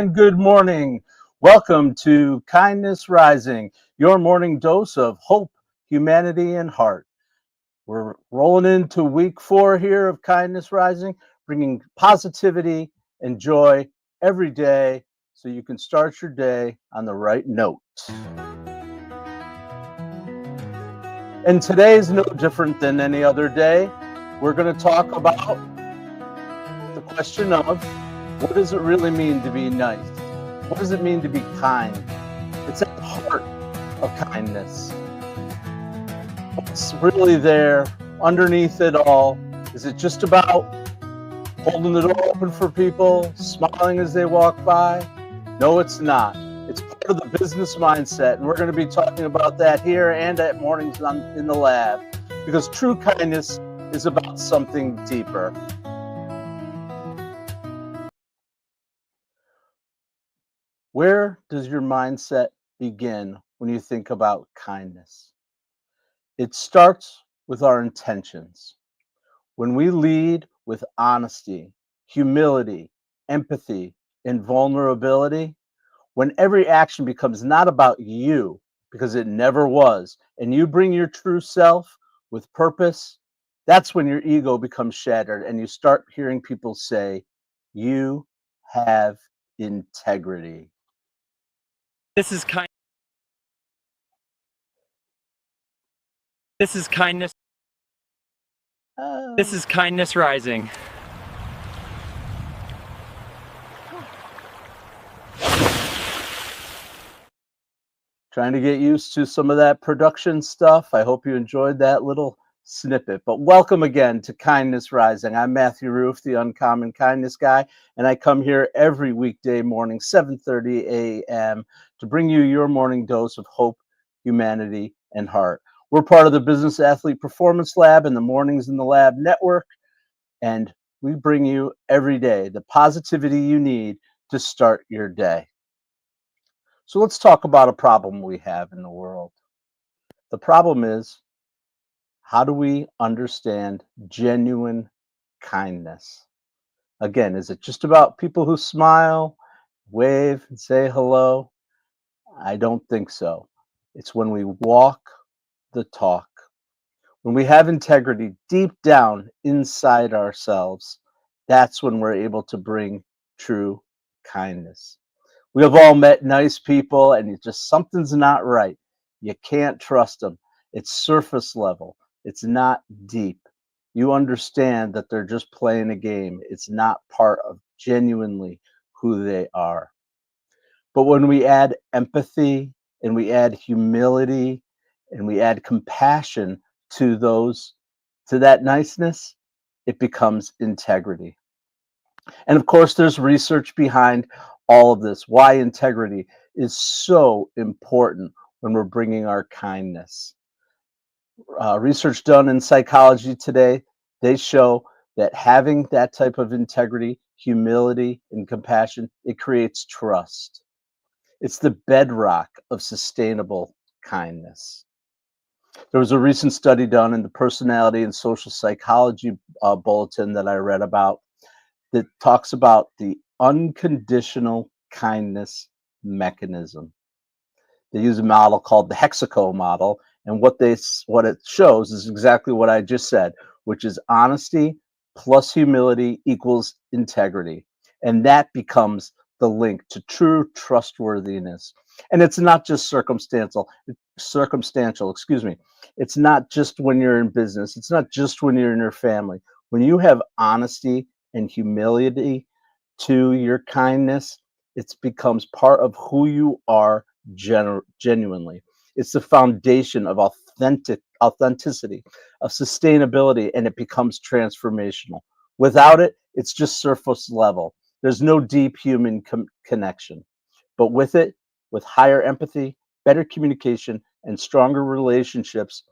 and good morning. Welcome to Kindness Rising, your morning dose of hope, humanity, and heart. We're rolling into week 4 here of Kindness Rising, bringing positivity and joy every day so you can start your day on the right note. And today is no different than any other day. We're going to talk about the question of, what does it really mean to be nice? What does it mean to be kind? It's at the heart of kindness. What's really there underneath it all? Is it just about holding the door open for people, smiling as they walk by? No, it's not. It's part of the business mindset, and we're going to be talking about that here and at Mornings in the Lab, because true kindness is about something deeper. Where does your mindset begin when you think about kindness? It starts with our intentions. When we lead with honesty, humility, empathy, and vulnerability, when every action becomes not about you, because it never was, and you bring your true self with purpose, that's when your ego becomes shattered and you start hearing people say, "You have integrity." This is kindness. This is kindness rising. Trying to get used to some of that production stuff. I hope you enjoyed that little snippet. But welcome again to Kindness Rising. I'm Matthew Roof, the Uncommon Kindness Guy, and I come here every weekday morning, 7:30 a.m., to bring you your morning dose of hope, humanity, and heart. We're part of the Business Athlete Performance Lab and the Mornings in the Lab network, and we bring you every day the positivity you need to start your day. So let's talk about a problem we have in the world. The problem is, how do we understand genuine kindness? Again, is it just about people who smile, wave, and say hello? I don't think so. It's when we walk the talk. When we have integrity deep down inside ourselves, that's when we're able to bring true kindness. We have all met nice people and it's just something's not right. You can't trust them. It's surface level. It's not deep. You understand that they're just playing a game. It's not part of genuinely who they are. But when we add empathy and we add humility and we add compassion to that niceness, it becomes integrity. And of course, there's research behind all of this, why integrity is so important when we're bringing our kindness. Research done in psychology today, they show that having that type of integrity, humility, and compassion, it creates trust. It's the bedrock of sustainable kindness. There was a recent study done in the Personality and Social Psychology bulletin that I read about that talks about the unconditional kindness mechanism. They use a model called the Hexaco model, and what it shows is exactly what I just said, which is honesty plus humility equals integrity, and that becomes the link to true trustworthiness. And it's not just circumstantial, excuse me. It's not just when you're in business. It's not just when you're in your family. When you have honesty and humility to your kindness, it becomes part of who you are genuinely. It's the foundation of authenticity, of sustainability, and it becomes transformational. Without it, it's just surface level. There's no deep human connection. But with it, with higher empathy, better communication, and stronger relationships,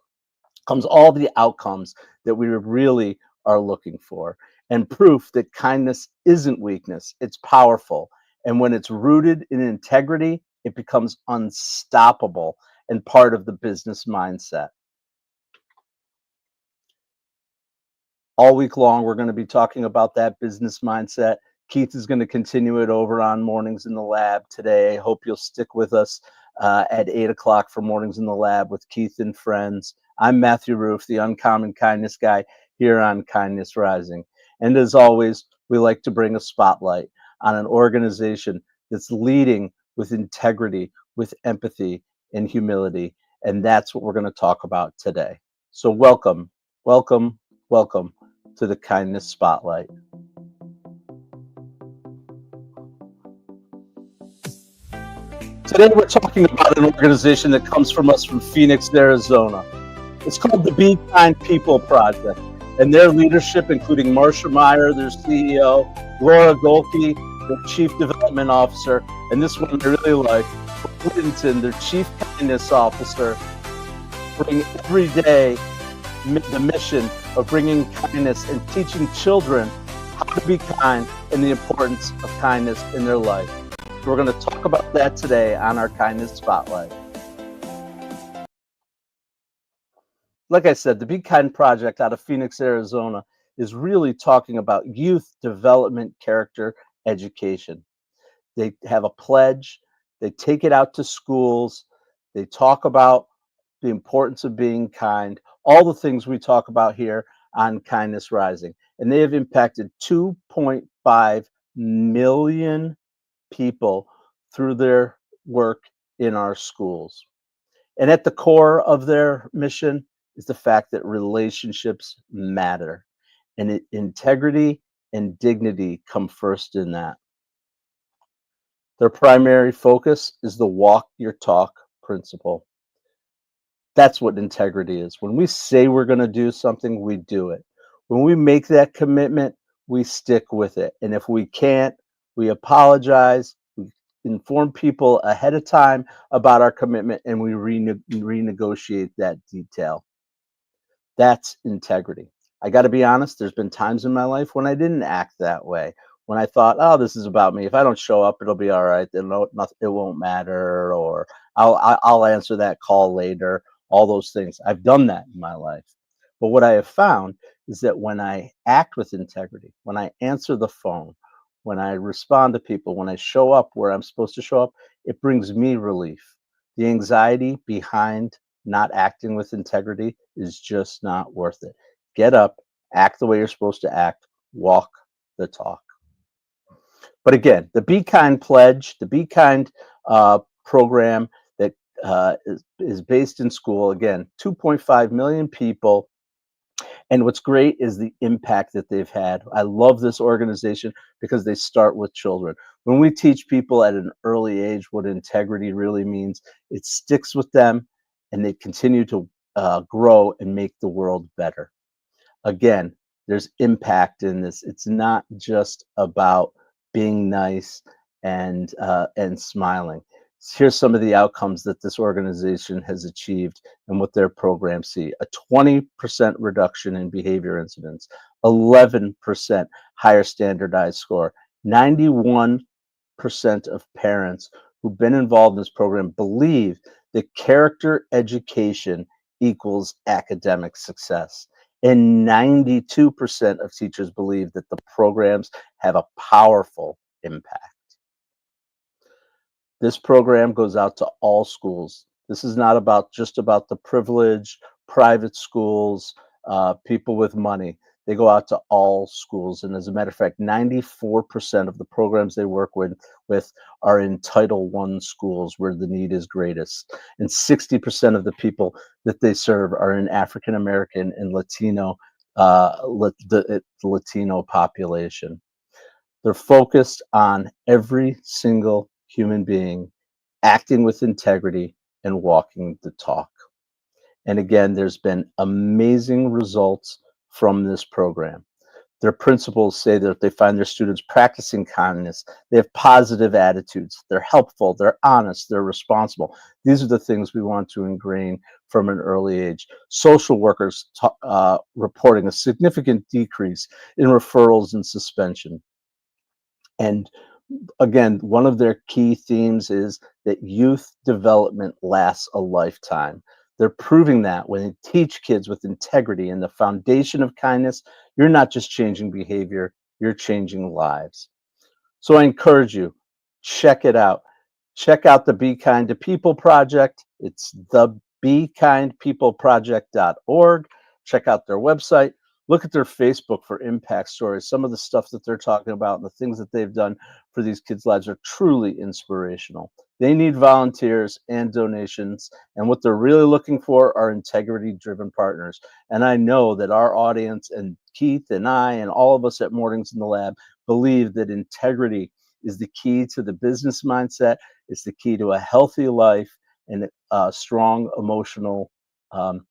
comes all the outcomes that we really are looking for, and proof that kindness isn't weakness, it's powerful. And when it's rooted in integrity, it becomes unstoppable and part of the business mindset. All week long, we're going to be talking about that business mindset, Keith is going to continue it over on Mornings in the Lab today. I hope you'll stick with us at 8 o'clock for Mornings in the Lab with Keith and friends. I'm Matthew Roof, the Uncommon Kindness Guy here on Kindness Rising. And as always, we like to bring a spotlight on an organization that's leading with integrity, with empathy, and humility. And that's what we're going to talk about today. So welcome, welcome, welcome to the Kindness Spotlight. Today we're talking about an organization that comes from us from Phoenix, Arizona. It's called the Be Kind People Project, and their leadership, including Marsha Meyer, their CEO, Laura Golke, their Chief Development Officer, and this one I really like, Clinton, their Chief Kindness Officer, bring every day the mission of bringing kindness and teaching children how to be kind and the importance of kindness in their life. We're going to talk about that today on our Kindness Spotlight. Like I said, the Be Kind Project out of Phoenix, Arizona is really talking about youth development character education. They have a pledge. They take it out to schools. They talk about the importance of being kind, all the things we talk about here on Kindness Rising. And they have impacted 2.5 million people through their work in our schools. And at the core of their mission is the fact that relationships matter, and integrity and dignity come first in that. Their primary focus is the walk your talk principle. That's what integrity is. When we say we're going to do something, we do it. When we make that commitment, we stick with it. And if we can't, we apologize, we inform people ahead of time about our commitment, and we renegotiate that detail. That's integrity. I got to be honest, there's been times in my life when I didn't act that way. When I thought, oh, this is about me. If I don't show up, it'll be all right. It won't matter, or I'll answer that call later. All those things. I've done that in my life. But what I have found is that when I act with integrity, when I answer the phone, when I respond to people, when I show up where I'm supposed to show up, it brings me relief. The anxiety behind not acting with integrity is just not worth it. Get up, act the way you're supposed to act, walk the talk. But again, the Be Kind Pledge, the Be Kind program that is based in school, again, 2.5 million people. And what's great is the impact that they've had. I love this organization because they start with children. When we teach people at an early age what integrity really means, it sticks with them and they continue to grow and make the world better. Again, there's impact in this. It's not just about being nice and smiling. Here's some of the outcomes that this organization has achieved and what their programs see. A 20% reduction in behavior incidents, 11% higher standardized score, 91% of parents who've been involved in this program believe that character education equals academic success. And 92% of teachers believe that the programs have a powerful impact. This program goes out to all schools. This is not just about the privileged, private schools, people with money. They go out to all schools. And as a matter of fact, 94% of the programs they work with are in Title I schools where the need is greatest. And 60% of the people that they serve are in African American and Latino, the Latino population. They're focused on every single human being acting with integrity and walking the talk. And again, there's been amazing results from this program. Their principals say that they find their students practicing kindness. They have positive attitudes. They're helpful. They're honest. They're responsible. These are the things we want to ingrain from an early age. Social workers reporting a significant decrease in referrals and suspension. And again, one of their key themes is that youth development lasts a lifetime. They're proving that when they teach kids with integrity and the foundation of kindness, you're not just changing behavior, you're changing lives. So I encourage you, check it out. Check out the Be Kind to People project. It's the BeKindPeopleProject.org. Check out their website. Look at their Facebook for impact stories. Some of the stuff that they're talking about and the things that they've done for these kids' lives are truly inspirational. They need volunteers and donations, and what they're really looking for are integrity-driven partners. And I know that our audience and Keith and I and all of us at Mornings in the Lab believe that integrity is the key to the business mindset. It's the key to a healthy life and strong emotional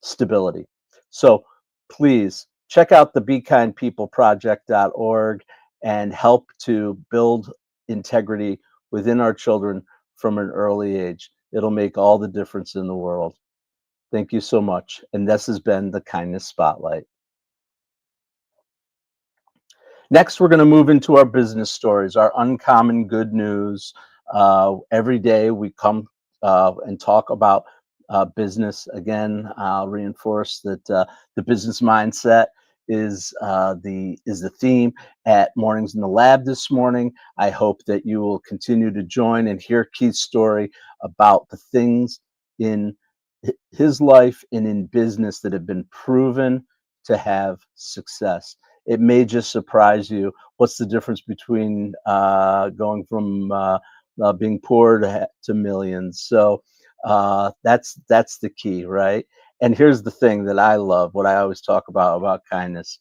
stability. So please check out the BeKindPeopleProject.org and help to build integrity within our children from an early age. It'll make all the difference in the world. Thank you so much. And this has been the Kindness Spotlight. Next, we're going to move into our business stories, our uncommon good news. Every day we come and talk about business. Again, I'll reinforce that the business mindset is the theme at Mornings in the Lab this morning. I hope that you will continue to join and hear Keith's story about the things in his life and in business that have been proven to have success. It may just surprise you. What's the difference between going from being poor to millions? So that's the key, right? And here's the thing that I love, what I always talk about kindness.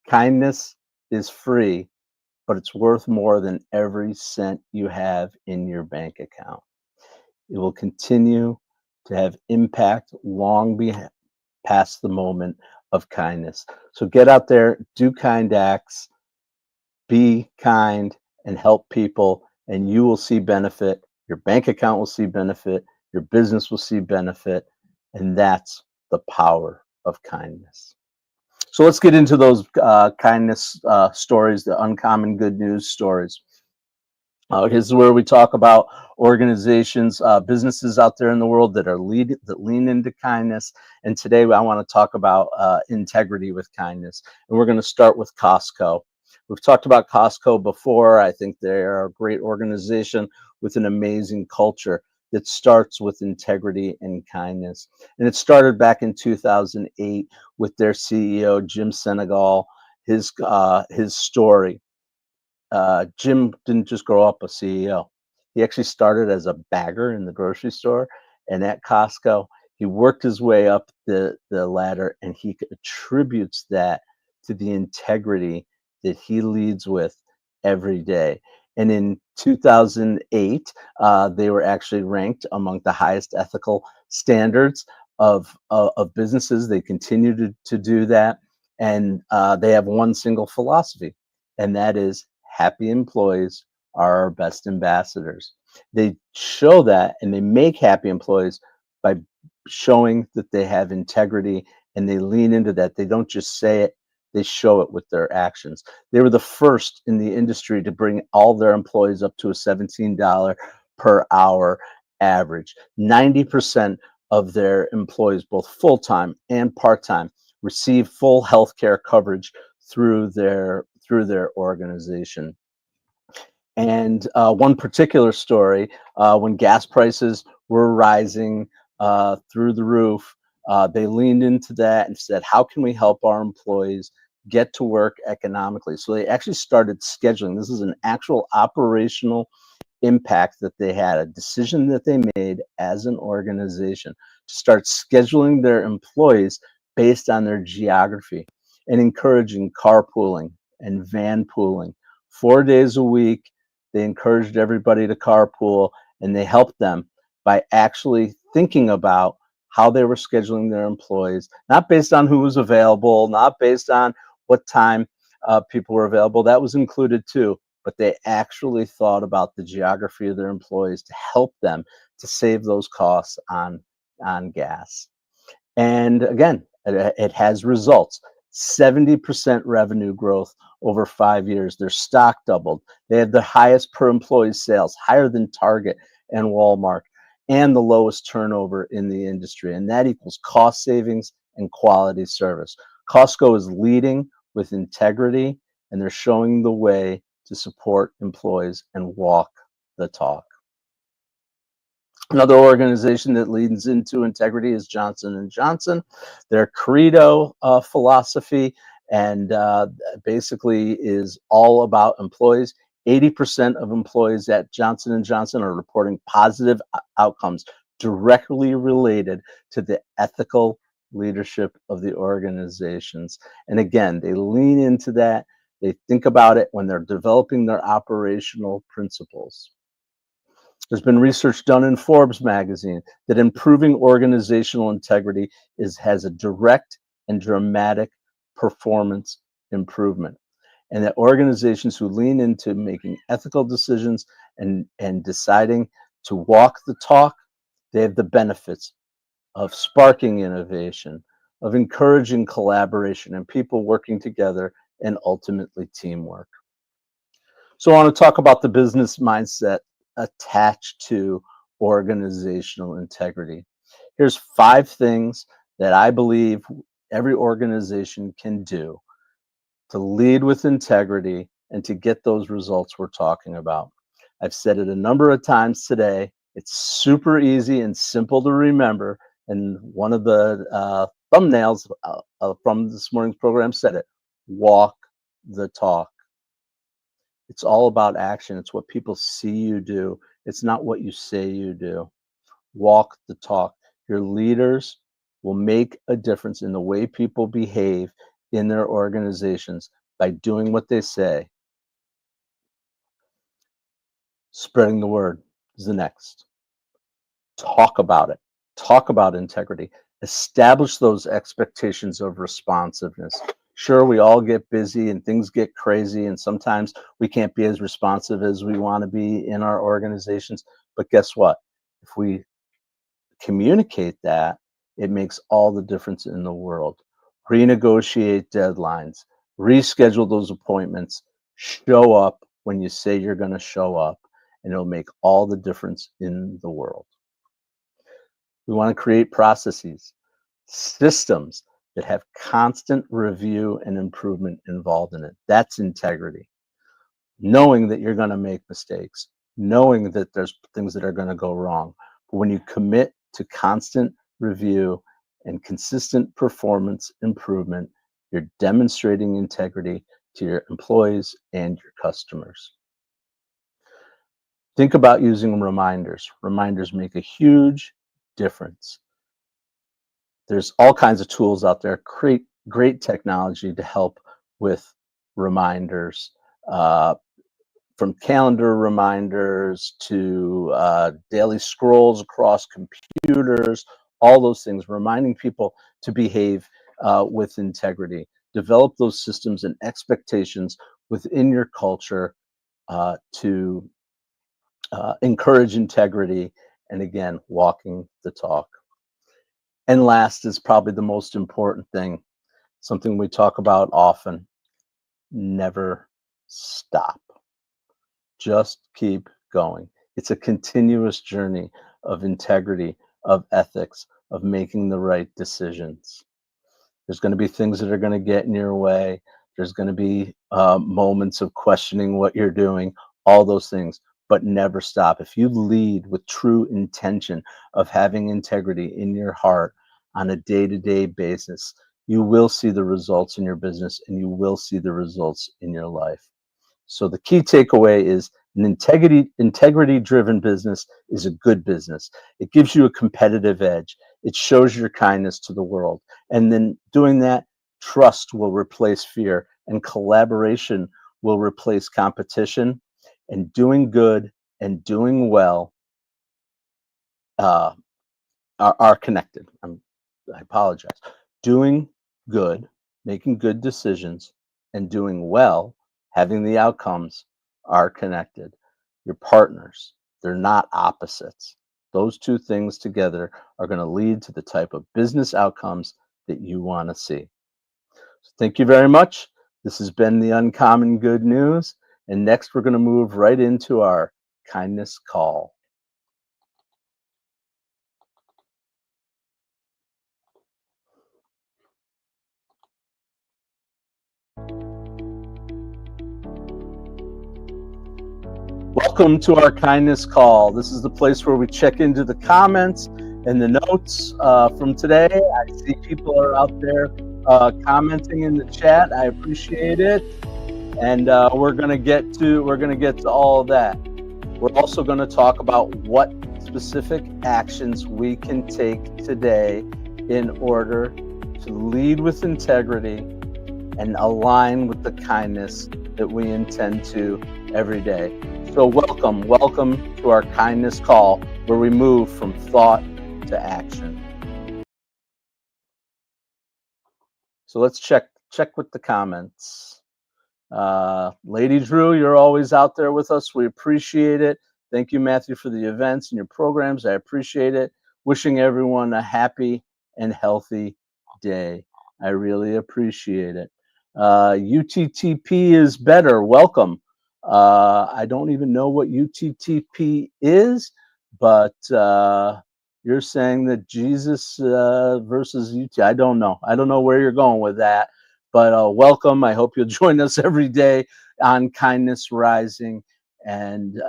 Kindness is free, but it's worth more than every cent you have in your bank account. It will continue to have impact long past the moment of kindness. So get out there, do kind acts, be kind, and help people, and you will see benefit. Your bank account will see benefit. Your business will see benefit. And that's the power of kindness. So let's get into those kindness stories, the uncommon good news stories. This is where we talk about organizations, businesses out there in the world that lean into kindness. And today I want to talk about integrity with kindness. And we're going to start with Costco. We've talked about Costco before. I think they're a great organization with an amazing culture that starts with integrity and kindness. And it started back in 2008 with their CEO, Jim Senegal, his story. Jim didn't just grow up a CEO. He actually started as a bagger in the grocery store, and at Costco, he worked his way up the ladder, and he attributes that to the integrity that he leads with every day. And in 2008, they were actually ranked among the highest ethical standards of businesses. They continue to do that, and they have one single philosophy, and that is happy employees are our best ambassadors. They show that, and they make happy employees by showing that they have integrity, and they lean into that. They don't just say it, they show it with their actions. They were the first in the industry to bring all their employees up to a $17 per hour average. 90% of their employees, both full-time and part-time, receive full health care coverage through their organization. And one particular story, when gas prices were rising through the roof, they leaned into that and said, how can we help our employees get to work economically? So they actually started scheduling. This is an actual operational impact that they had, a decision that they made as an organization to start scheduling their employees based on their geography and encouraging carpooling and van pooling. 4 days a week, they encouraged everybody to carpool, and they helped them by actually thinking about how they were scheduling their employees, not based on who was available, not based on what time people were available. That was included too, but they actually thought about the geography of their employees to help them to save those costs on gas. And again, it has results. 70% revenue growth over 5 years. Their stock doubled. They had the highest per employee sales, higher than Target and Walmart, and the lowest turnover in the industry. And that equals cost savings and quality service. Costco is leading with integrity, and they're showing the way to support employees and walk the talk. Another organization that leans into integrity is Johnson & Johnson. Their credo philosophy and basically is all about employees. 80% of employees at Johnson & Johnson are reporting positive outcomes directly related to the ethical leadership of the organizations. And again, they lean into that. They think about it when they're developing their operational principles. There's been research done in Forbes magazine that improving organizational integrity has a direct and dramatic performance improvement. And that organizations who lean into making ethical decisions and deciding to walk the talk, they have the benefits of sparking innovation, of encouraging collaboration and people working together, and ultimately teamwork. So I want to talk about the business mindset attached to organizational integrity. Here's 5 things that I believe every organization can do to lead with integrity and to get those results we're talking about. I've said it a number of times today. It's super easy and simple to remember. And one of the thumbnails from this morning's program said it: walk the talk. It's all about action. It's what people see you do. It's not what you say you do. Walk the talk. Your leaders will make a difference in the way people behave in their organizations by doing what they say. Spreading the word is the next. Talk about it. Talk about integrity. Establish those expectations of responsiveness. Sure, we all get busy and things get crazy, and sometimes we can't be as responsive as we want to be in our organizations. But guess what? If we communicate that, it makes all the difference in the world. Renegotiate deadlines, reschedule those appointments, show up when you say you're going to show up, and it'll make all the difference in the world. We want to create processes, systems that have constant review and improvement involved in it. That's integrity. Knowing that you're going to make mistakes, knowing that there's things that are going to go wrong. But when you commit to constant review and consistent performance improvement, you're demonstrating integrity to your employees and your customers. Think about using reminders. Reminders make a huge difference. There's all kinds of tools out there, great technology to help with reminders, from calendar reminders to daily scrolls across computers, all those things, reminding people to behave with integrity. Develop those systems and expectations within your culture to encourage integrity and, again, walking the talk. And last is probably the most important thing, something we talk about often: never stop. Just keep going. It's a continuous journey of integrity, of ethics, of making the right decisions. There's going to be things that are going to get in your way. There's going to be moments of questioning what you're doing, all those things, but never stop. If you lead with true intention of having integrity in your heart on a day-to-day basis, you will see the results in your business and you will see the results in your life. So the key takeaway is an integrity-driven business is a good business. It gives you a competitive edge. It shows your kindness to the world. And then doing that, trust will replace fear and collaboration will replace competition. And doing good and doing well are connected. I apologize. Doing good, making good decisions, and doing well, having the outcomes, are connected. Your partners, they're not opposites. Those two things together are going to lead to the type of business outcomes that you want to see. So thank you very much. This has been the Uncommon Good News. And next, we're going to move right into our kindness call. Welcome to our kindness call. This is the place where we check into the comments and the notes from today. I see people are out there commenting in the chat. I appreciate it, and we're gonna get to all of that. We're also going to talk about what specific actions we can take today in order to lead with integrity and align with the kindness that we intend to every day. So welcome to our kindness call, where we move from thought to action. So let's check with the comments. Lady Drew, you're always out there with us. We appreciate it. Thank you, Matthew, for the events and your programs. I appreciate it. Wishing everyone a happy and healthy day. I really appreciate it. UTTP is better. Welcome. I don't even know what UTTP is, but you're saying that Jesus versus UT. I don't know. I don't know where you're going with that. But welcome. I hope you'll join us every day on Kindness Rising and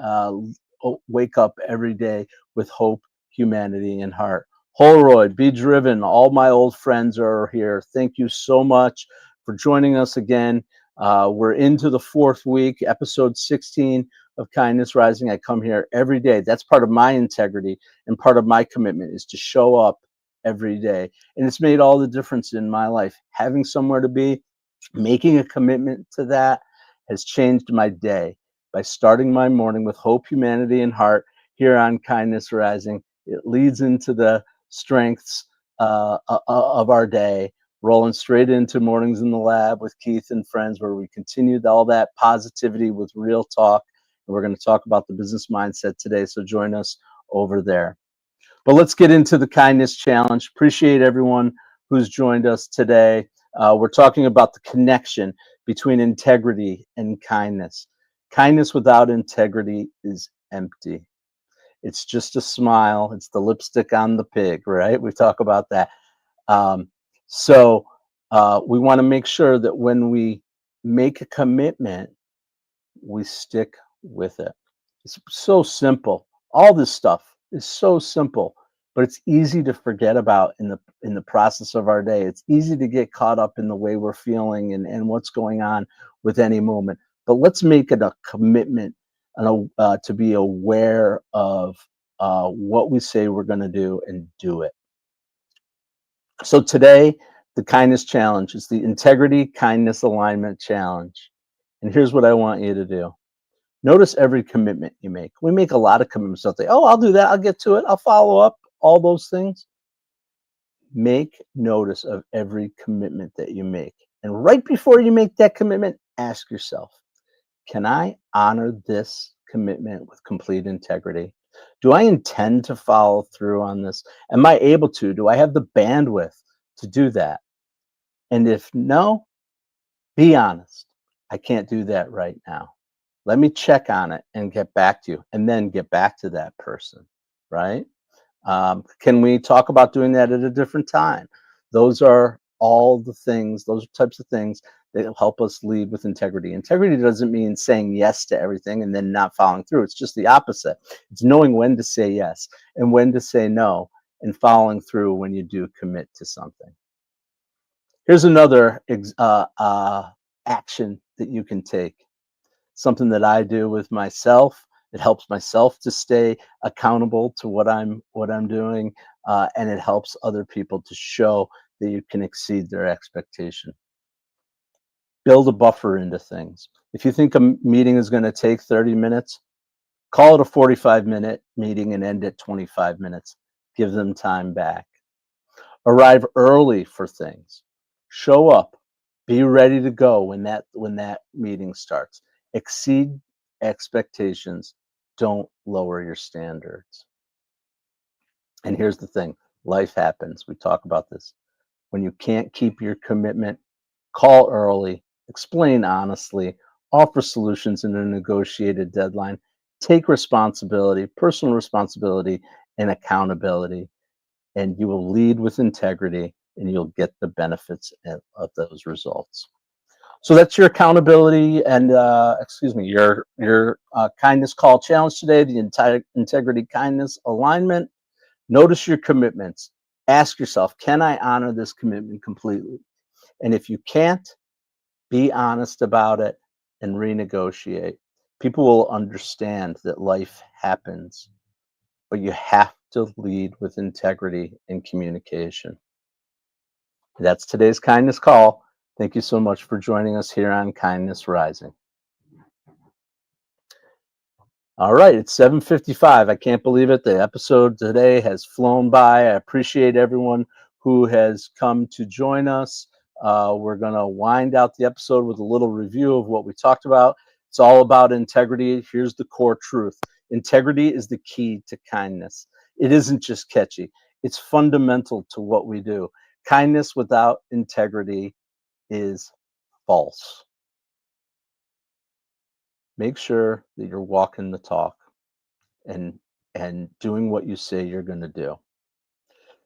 wake up every day with hope, humanity, and heart. Holroyd, be driven. All my old friends are here. Thank you so much for joining us again. We're into the 4th week, episode 16 of Kindness Rising. I come here every day. That's part of my integrity, and part of my commitment is to show up every day. And it's made all the difference in my life. Having somewhere to be, making a commitment to that has changed my day. By starting my morning with hope, humanity, and heart here on Kindness Rising, it leads into the strengths of our day, rolling straight into Mornings in the Lab with Keith and friends, where we continued all that positivity with real talk. And we're going to talk about the business mindset today. So join us over there. But let's get into the kindness challenge. Appreciate everyone who's joined us today. We're talking about the connection between integrity and kindness. Kindness without integrity is empty. It's just a smile. It's the lipstick on the pig, right? We talk about that. So we want to make sure that when we make a commitment, we stick with it. It's so simple. All this stuff is so simple, but it's easy to forget about in the process of our day. It's easy to get caught up in the way we're feeling and what's going on with any moment. But let's make it a commitment and to be aware of what we say we're going to do and do it. So today, the kindness challenge is the integrity kindness alignment challenge. And here's what I want you to do. Notice every commitment you make. We make a lot of commitments. Don't think, oh, I'll do that. I'll get to it. I'll follow up. All those things. Make notice of every commitment that you make. And right before you make that commitment, ask yourself, can I honor this commitment with complete integrity? Do I intend to follow through on this? Am I able to? Do I have the bandwidth to do that? And if no, be honest. I can't do that right now. Let me check on it and get back to you, and then get back to that person, right? Can we talk about doing that at a different time? Those are all the things, those types of things that help us lead with integrity. Integrity doesn't mean saying yes to everything and then not following through. It's just the opposite. It's knowing when to say yes and when to say no, and following through when you do commit to something. Here's another action that you can take. Something that I do with myself. It helps myself to stay accountable to what I'm doing, and it helps other people to show that you can exceed their expectation. Build a buffer into things. If you think a meeting is going to take 30 minutes, call it a 45-minute meeting and end at 25 minutes. Give them time back. Arrive early for things. Show up. Be ready to go when that meeting starts. Exceed expectations. Don't lower your standards. And here's the thing. Life happens. We talk about this. When you can't keep your commitment, call early, explain honestly, offer solutions in a negotiated deadline, take responsibility, personal responsibility, and accountability, and you will lead with integrity, and you'll get the benefits of those results. So that's your accountability and your kindness call challenge today. The entire integrity, kindness, alignment. Notice your commitments. Ask yourself, can I honor this commitment completely? And if you can't, be honest about it and renegotiate. People will understand that life happens, but you have to lead with integrity and communication. That's today's kindness call. Thank you so much for joining us here on Kindness Rising. All right, it's 7:55. I can't believe it. The episode today has flown by. I appreciate everyone who has come to join us. We're going to wind out the episode with a little review of what we talked about. It's all about integrity. Here's the core truth. Integrity is the key to kindness. It isn't just catchy. It's fundamental to what we do. Kindness without integrity is false. Make sure that you're walking the talk and doing what you say you're going to do.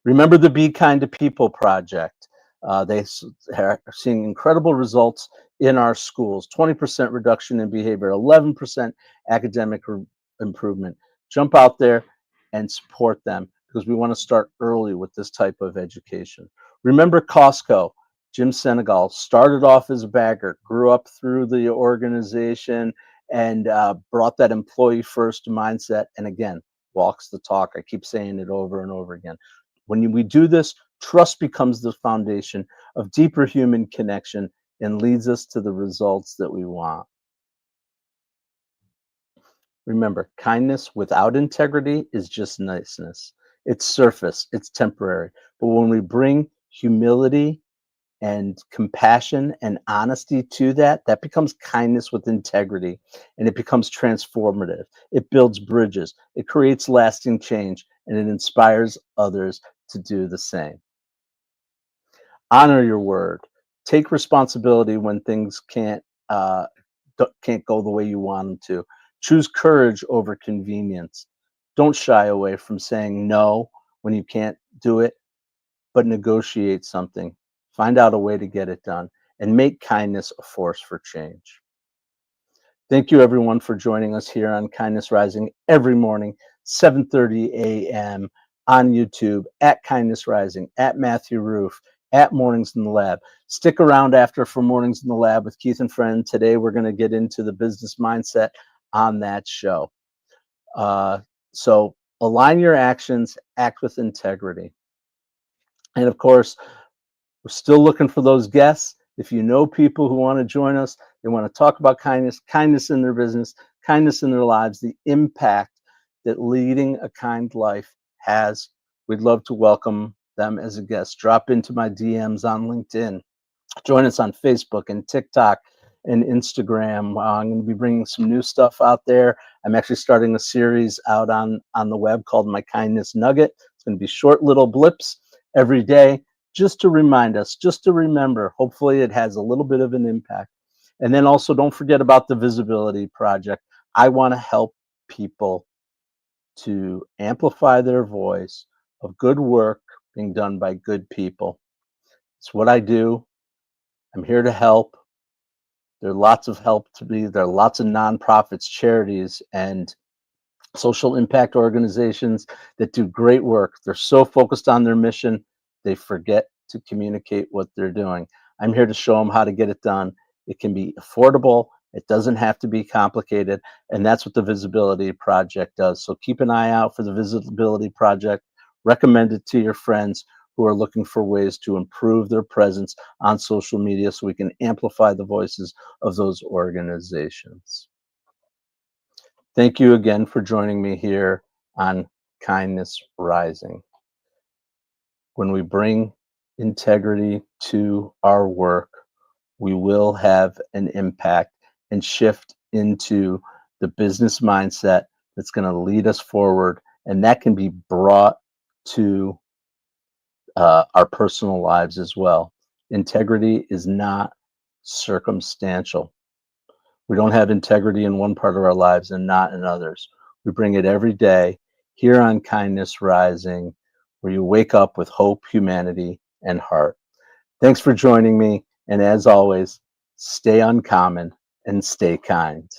Remember the Be Kind to People project. They are seeing incredible results in our schools. 20% reduction in behavior, 11% academic improvement. Jump out there and support them because we want to start early with this type of education. Remember Costco. Jim Senegal started off as a bagger, grew up through the organization, and brought that employee first mindset, and again, walks the talk. I keep saying it over and over again. When we do this, trust becomes the foundation of deeper human connection and leads us to the results that we want. Remember, kindness without integrity is just niceness. It's surface, it's temporary. But when we bring humility and compassion and honesty to that becomes kindness with integrity, and it becomes transformative. It builds bridges, it creates lasting change, and it inspires others to do the same. Honor your word. Take responsibility when things can't go the way you want them to. Choose courage over convenience. Don't shy away from saying no when you can't do it, but negotiate something. Find out a way to get it done and make kindness a force for change. Thank you, everyone, for joining us here on Kindness Rising every morning, 7:30 a.m. on YouTube, at Kindness Rising, at Matthew Roof, at Mornings in the Lab. Stick around after for Mornings in the Lab with Keith and Friend. Today, we're going to get into the business mindset on that show. So align your actions, act with integrity. And of course, we're still looking for those guests. If you know people who want to join us, they want to talk about kindness, kindness in their business, kindness in their lives, the impact that leading a kind life has, we'd love to welcome them as a guest. Drop into my DMs on LinkedIn. Join us on Facebook and TikTok and Instagram. I'm going to be bringing some new stuff out there. I'm actually starting a series out on the web called My Kindness Nugget. It's going to be short little blips every day, just to remind us, just to remember. Hopefully it has a little bit of an impact. And then also don't forget about the Visibility Project. I want to help people to amplify their voice of good work being done by good people. It's what I do. I'm here to help. There are lots of help to be. There are lots of nonprofits, charities, and social impact organizations that do great work. They're so focused on their mission, they forget to communicate what they're doing. I'm here to show them how to get it done. It can be affordable. It doesn't have to be complicated. And that's what the Visibility Project does. So keep an eye out for the Visibility Project. Recommend it to your friends who are looking for ways to improve their presence on social media so we can amplify the voices of those organizations. Thank you again for joining me here on Kindness Rising. When we bring integrity to our work, we will have an impact and shift into the business mindset that's going to lead us forward, and that can be brought to our personal lives as well. Integrity is not circumstantial. We don't have integrity in one part of our lives and not in others. We bring it every day here on Kindness Rising, where you wake up with hope, humanity, and heart. Thanks for joining me. And as always, stay uncommon, and stay kind.